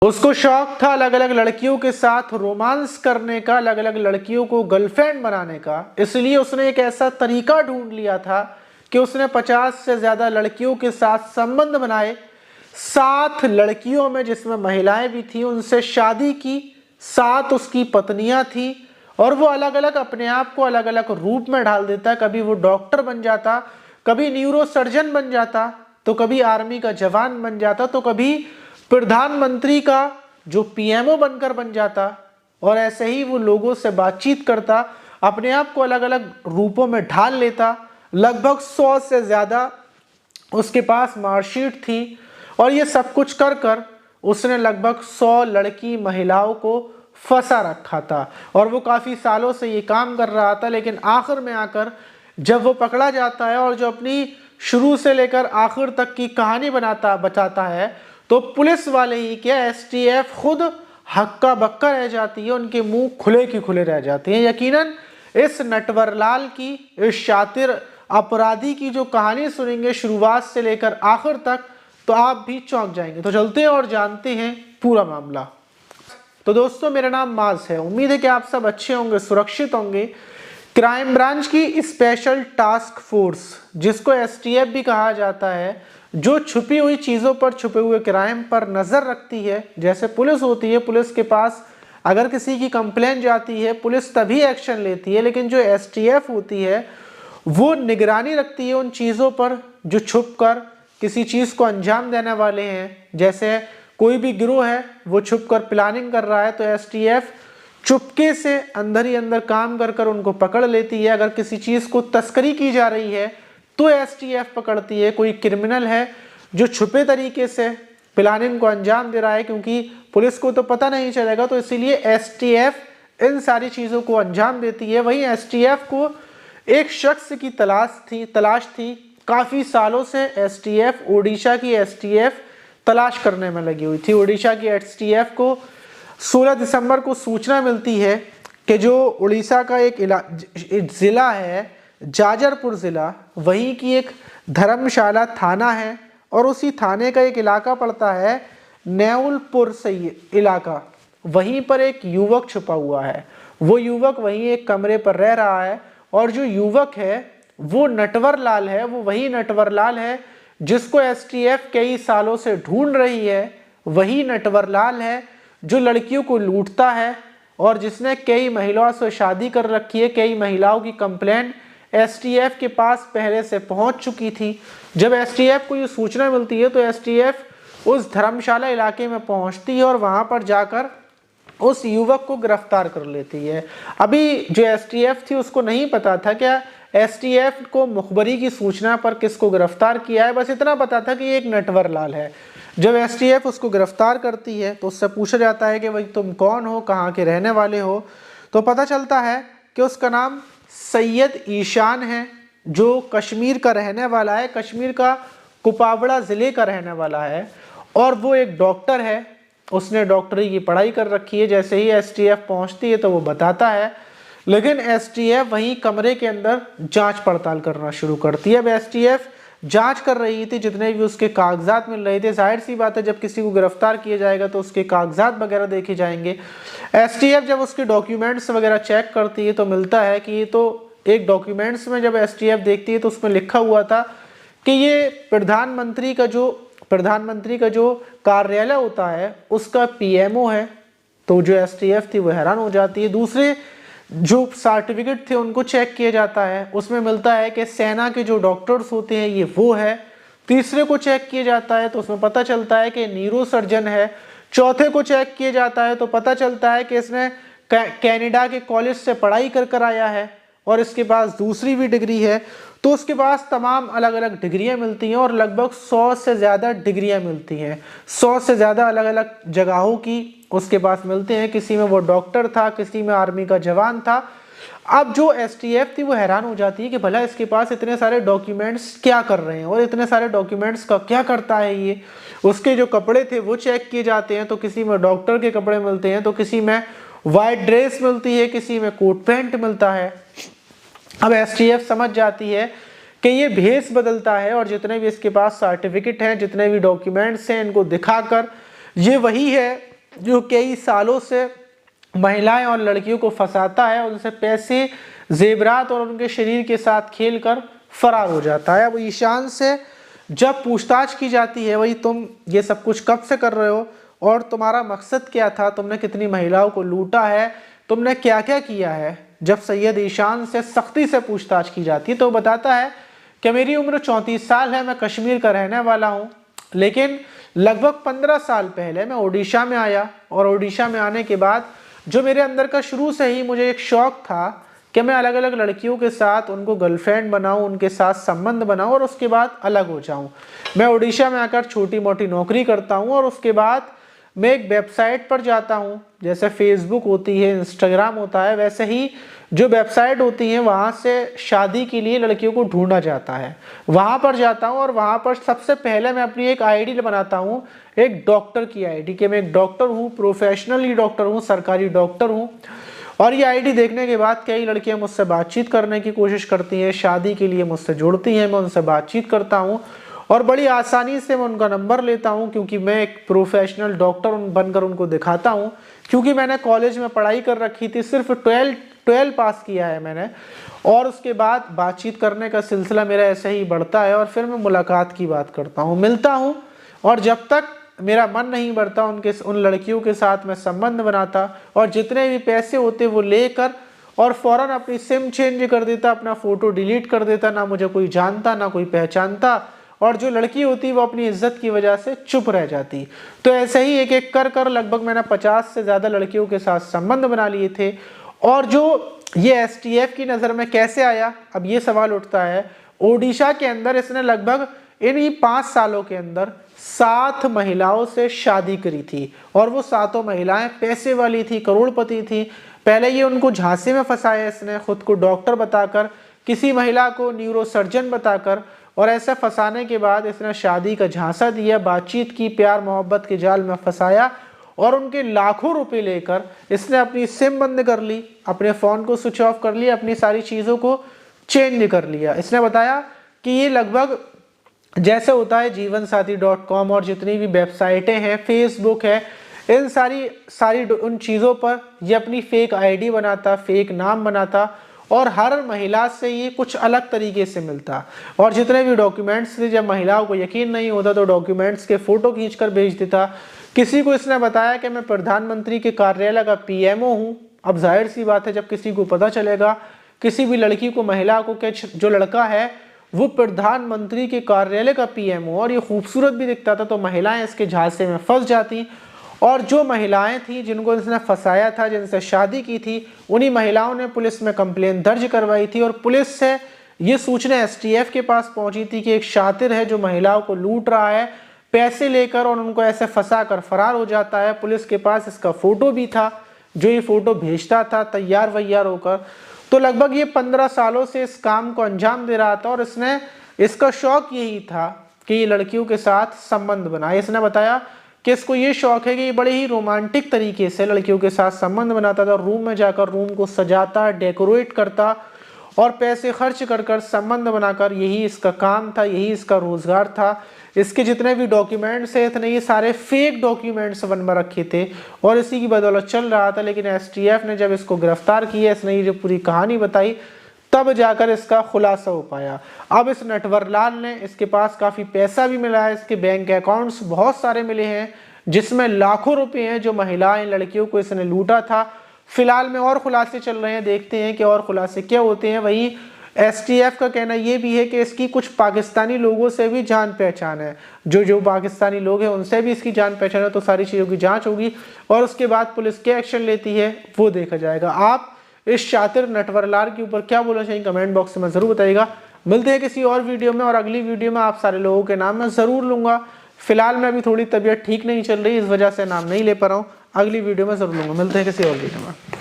उसको शौक था अलग अलग लड़कियों के साथ रोमांस करने का, अलग अलग लड़कियों को गर्लफ्रेंड बनाने का। इसलिए उसने एक ऐसा तरीका ढूंढ लिया था कि उसने 50 से ज्यादा लड़कियों के साथ संबंध बनाए। 7 लड़कियों में, जिसमें महिलाएं भी थी, उनसे शादी की। 7 उसकी पत्नियां थी और वो अलग अलग अपने आप को अलग अलग रूप में ढाल देता। कभी वो डॉक्टर बन जाता, कभी न्यूरो सर्जन बन जाता, तो कभी आर्मी का जवान बन जाता, तो कभी प्रधानमंत्री का जो पीएमओ बनकर बन जाता। और ऐसे ही वो लोगों से बातचीत करता, अपने आप को अलग अलग रूपों में ढाल लेता। लगभग 100 से ज्यादा उसके पास मार्कशीट थी और ये सब कुछ कर कर उसने लगभग 100 लड़की महिलाओं को फंसा रखा था। और वो काफी सालों से ये काम कर रहा था, लेकिन आखिर में आकर जब वो पकड़ा जाता है और जो अपनी शुरू से लेकर आखिर तक की कहानी बताता है, तो पुलिस वाले ही क्या, एसटीएफ खुद हक्का बक्का रह जाती है, उनके मुंह खुले की खुले रह जाते हैं। यकीनन इस नटवरलाल की, इस शातिर अपराधी की जो कहानी सुनेंगे शुरुआत से लेकर आखिर तक, तो आप भी चौंक जाएंगे। तो चलते हैं और जानते हैं पूरा मामला। तो दोस्तों, मेरा नाम माज है। उम्मीद है कि आप सब अच्छे होंगे, सुरक्षित होंगे। क्राइम ब्रांच की स्पेशल टास्क फोर्स, जिसको एसटीएफ भी कहा जाता है, जो छुपी हुई चीजों पर, छुपे हुए क्राइम पर नजर रखती है। जैसे पुलिस होती है, पुलिस के पास अगर किसी की कंप्लेंट जाती है, पुलिस तभी एक्शन लेती है, लेकिन जो एसटीएफ होती है वो निगरानी रखती है उन चीजों पर जो छुपकर किसी चीज को अंजाम देने वाले हैं। जैसे कोई भी गिरोह है, वो छुपकर प्लानिंग कर रहा है, तो एसटीएफ चुपके से अंदर ही अंदर काम कर कर उनको पकड़ लेती है। अगर किसी चीज को तस्करी की जा रही है तो एसटीएफ पकड़ती है। कोई क्रिमिनल है जो छुपे तरीके से प्लानिंग को अंजाम दे रहा है, क्योंकि पुलिस को तो पता नहीं चलेगा, तो इसीलिए एसटीएफ इन सारी चीजों को अंजाम देती है। वहीं एसटीएफ को एक शख्स की तलाश थी। काफी सालों से एसटीएफ, ओडिशा की एसटीएफ तलाश करने में लगी हुई थी। ओडिशा की एसटीएफ को 16 दिसंबर को सूचना मिलती है कि जो उड़ीसा का एक जिला है, जाजरपुर जिला, वहीं की एक धर्मशाला थाना है और उसी थाने का एक इलाका पड़ता है नेउलपुर से इलाका। वहीं पर एक युवक छुपा हुआ है। वो युवक वहीं एक कमरे पर रह रहा है और जो युवक है वो नटवरलाल है। वो वही नटवरलाल है जिसको एसटीएफ कई सालों से ढूंढ रही है। वही नटवरलाल है जो लड़कियों को लूटता है और जिसने कई महिलाओं से शादी कर रखी है। कई महिलाओं की कंप्लेंट एसटीएफ के पास पहले से पहुंच चुकी थी। जब एसटीएफ को ये सूचना मिलती है तो एसटीएफ उस धर्मशाला इलाके में पहुंचती है और वहां पर जाकर उस युवक को गिरफ्तार कर लेती है। अभी जो एसटीएफ थी उसको नहीं पता था क्या एसटीएफ को मुखबरी की सूचना पर किसको गिरफ्तार किया है, बस इतना पता था कि एक नटवरलाल है। जब एसटीएफ उसको गिरफ्तार करती है तो उससे पूछा जाता है कि भाई तुम कौन हो, कहाँ के रहने वाले हो, तो पता चलता है कि उसका नाम सैयद ईशान है, जो कश्मीर का रहने वाला है, कश्मीर का कुपवाड़ा जिले का रहने वाला है और वो एक डॉक्टर है। उसने डॉक्टरी की पढ़ाई कर रखी है। जैसे ही एसटीएफ पहुंचती है तो वो बताता है, लेकिन एसटीएफ वहीं कमरे के अंदर जांच पड़ताल करना शुरू करती है। अब एसटीएफ जांच कर रही थी, जितने भी उसके कागजात मिल रहे थे। जाहिर सी बात है जब किसी को गिरफ्तार किया जाएगा तो उसके कागजात वगैरह देखे जाएंगे। एसटीएफ जब उसके डॉक्यूमेंट्स वगैरह चेक करती है तो मिलता है कि ये तो एक डॉक्यूमेंट्स में जब एसटीएफ देखती है तो उसमें लिखा हुआ था कि ये प्रधानमंत्री का जो कार्यालय होता है उसका पीएमओ है। तो जो एसटीएफ थी वो हैरान हो जाती है। दूसरे जो सर्टिफिकेट थे उनको चेक किया जाता है, उसमें मिलता है कि सेना के जो डॉक्टर्स होते हैं ये वो है। तीसरे को चेक किया जाता है तो उसमें पता चलता है कि न्यूरो सर्जन है। चौथे को चेक किया जाता है तो पता चलता है कि इसने कनाडा के कॉलेज से पढ़ाई कर आया है और इसके पास दूसरी भी डिग्री है। तो उसके पास तमाम अलग अलग डिग्रियां मिलती हैं और लगभग 100 से ज़्यादा डिग्रियां मिलती हैं। 100 से ज़्यादा अलग अलग जगहों की उसके पास मिलते हैं। किसी में वो डॉक्टर था, किसी में आर्मी का जवान था। अब जो एसटीएफ थी वो हैरान हो जाती है कि भला इसके पास इतने सारे डॉक्यूमेंट्स क्या कर रहे हैं और इतने सारे डॉक्यूमेंट्स का क्या करता है ये। उसके जो कपड़े थे वो चेक किए जाते हैं तो किसी में डॉक्टर के कपड़े मिलते हैं, तो किसी में वाइट ड्रेस मिलती है, किसी में कोट पैंट मिलता है। अब एसटीएफ समझ जाती है कि ये भेष बदलता है और जितने भी इसके पास सर्टिफिकेट हैं, जितने भी डॉक्यूमेंट्स हैं, इनको दिखाकर ये वही है जो कई सालों से महिलाएं और लड़कियों को फंसाता है, उनसे पैसे, जेवरात और उनके शरीर के साथ खेलकर फरार हो जाता है। अब ईशान से जब पूछताछ की जाती है, वही तुम ये सब कुछ कब से कर रहे हो और तुम्हारा मकसद क्या था, तुमने कितनी महिलाओं को लूटा है, तुमने क्या क्या किया है, जब सैयद ईशान से सख्ती से पूछताछ की जाती है तो बताता है कि मेरी उम्र 34 साल है, मैं कश्मीर का रहने वाला हूँ, लेकिन लगभग 15 साल पहले मैं ओडिशा में आया और ओडिशा में आने के बाद जो मेरे अंदर का शुरू से ही मुझे एक शौक था कि मैं अलग अलग लड़कियों के साथ उनको गर्लफ्रेंड बनाऊं, उनके साथ संबंध बनाऊं और उसके बाद अलग हो जाऊं। मैं ओडिशा में आकर छोटी मोटी नौकरी करता हूं और उसके बाद मैं एक वेबसाइट पर जाता हूं, जैसे फेसबुक होती है, इंस्टाग्राम होता है, वैसे ही जो वेबसाइट होती है वहाँ से शादी के लिए लड़कियों को ढूंढा जाता है। वहाँ पर जाता हूँ और वहाँ पर सबसे पहले मैं अपनी एक आईडी बनाता हूँ, एक डॉक्टर की आईडी, कि मैं एक डॉक्टर हूँ, प्रोफेशनली डॉक्टर हूँ, सरकारी डॉक्टर हूँ। और ये आईडी देखने के बाद कई लड़कियां मुझसे बातचीत करने की कोशिश करती हैं, शादी के लिए मुझसे जुड़ती हैं, मैं उनसे बातचीत करता हूं और बड़ी आसानी से मैं उनका नंबर लेता हूं, क्योंकि मैं एक प्रोफेशनल डॉक्टर बनकर उनको दिखाता हूं, क्योंकि मैंने कॉलेज में पढ़ाई कर रखी थी, सिर्फ 12 पास किया है मैंने। और उसके बाद बातचीत करने का सिलसिला मेरा ऐसे ही बढ़ता है और फिर मैं मुलाकात की बात करता हूँ, मिलता हूँ, और जब तक मेरा मन नहीं बढ़ता उन लड़कियों के साथ मैं संबंध बनाता और जितने भी पैसे होते वो लेकर और फौरन अपनी सिम चेंज कर देता, अपना फोटो डिलीट कर देता, ना मुझे कोई जानता ना कोई पहचानता, और जो लड़की होती वो अपनी इज्जत की वजह से चुप रह जाती। तो ऐसे ही एक एक कर कर लगभग मैंने 50 से ज़्यादा लड़कियों के साथ संबंध बना लिए थे। और जो ये STF की नज़र में कैसे आया, अब ये सवाल उठता है। ओडिशा के अंदर इसने लगभग इन्हीं 5 सालों के अंदर 7 महिलाओं से शादी करी थी और वो 7 महिलाएं पैसे वाली थी, करोड़पति थी। पहले ये उनको झांसे में फंसाया इसने, खुद को डॉक्टर बताकर, किसी महिला को न्यूरोसर्जन बताकर, और ऐसा फंसाने के बाद इसने शादी का झांसा दिया, बातचीत की, प्यार मोहब्बत के जाल में फंसाया और उनके लाखों रुपए लेकर इसने अपनी सिम बंद कर ली, अपने फ़ोन को स्विच ऑफ कर लिया, अपनी सारी चीज़ों को चेंज कर लिया। इसने बताया कि ये लगभग जैसे होता है जीवनसाथी.com और जितनी भी वेबसाइटें हैं, फेसबुक है, इन सारी उन चीज़ों पर ये अपनी फेक आईडी बनाता, फेक नाम बनाता और हर महिला से ये कुछ अलग तरीके से मिलता। और जितने भी डॉक्यूमेंट्स थे, जब महिलाओं को यकीन नहीं होता तो डॉक्यूमेंट्स के फ़ोटो खींचकर भेज देता। किसी को इसने बताया कि मैं प्रधानमंत्री के कार्यालय का PMO हूँ। अब जाहिर सी बात है, जब किसी को पता चलेगा, किसी भी लड़की को, महिला को, कि जो लड़का है वो प्रधानमंत्री के कार्यालय का PMO और ये खूबसूरत भी दिखता था, तो महिलाएं इसके झांसे में फंस जाती। और जो महिलाएं थी जिनको इसने फंसाया था, जिनसे शादी की थी, उन्हीं महिलाओं ने पुलिस में कंप्लेन दर्ज करवाई थी और पुलिस से ये सूचना STF के पास पहुंची थी कि एक शातिर है जो महिलाओं को लूट रहा है, पैसे लेकर और उनको ऐसे फंसा कर फरार हो जाता है। पुलिस के पास इसका फोटो भी था, जो ये फोटो भेजता था तैयार वैयार होकर। तो लगभग ये 15 सालों से इस काम को अंजाम दे रहा था और इसका शौक यही था कि ये लड़कियों के साथ संबंध बनाए। इसने बताया कि इसको ये शौक है कि ये बड़े ही रोमांटिक तरीके से लड़कियों के साथ संबंध बनाता था, रूम में जाकर रूम को सजाता, डेकोरेट करता और पैसे खर्च कर कर संबंध बनाकर, यही इसका काम था, यही इसका रोजगार था। इसके जितने भी डॉक्यूमेंट्स है, इतने ये सारे फेक डॉक्यूमेंट्स बनवा रखे थे और इसी की बदौलत चल रहा था। लेकिन STF ने जब इसको गिरफ्तार किया, इसने ये जो पूरी कहानी बताई, तब जाकर इसका खुलासा हो पाया। अब इस नटवरलाल ने, इसके पास काफ़ी पैसा भी मिला है, इसके बैंक अकाउंट्स बहुत सारे मिले हैं जिसमें लाखों रुपए हैं जो महिलाएं, लड़कियों को इसने लूटा था। फिलहाल में और खुलासे चल रहे हैं, देखते हैं कि और खुलासे क्या होते हैं। वहीं STF का कहना यह भी है कि इसकी कुछ पाकिस्तानी लोगों से भी जान पहचान है, जो पाकिस्तानी लोग हैं उनसे भी इसकी जान पहचान है। तो सारी चीज़ों की जांच होगी और उसके बाद पुलिस क्या एक्शन लेती है वो देखा जाएगा। आप इस शातिर नटवरलाल के ऊपर क्या बोलना चाहिए कमेंट बॉक्स में ज़रूर बताइएगा। मिलते हैं किसी और वीडियो में और अगली वीडियो में आप सारे लोगों के नाम मैं ज़रूर लूँगा। फिलहाल में अभी थोड़ी तबीयत ठीक नहीं चल रही, इस वजह से नाम नहीं ले पा रहा हूँ। अगली वीडियो में ज़रूर लूँगा। मिलते हैं किसी और वीडियो में।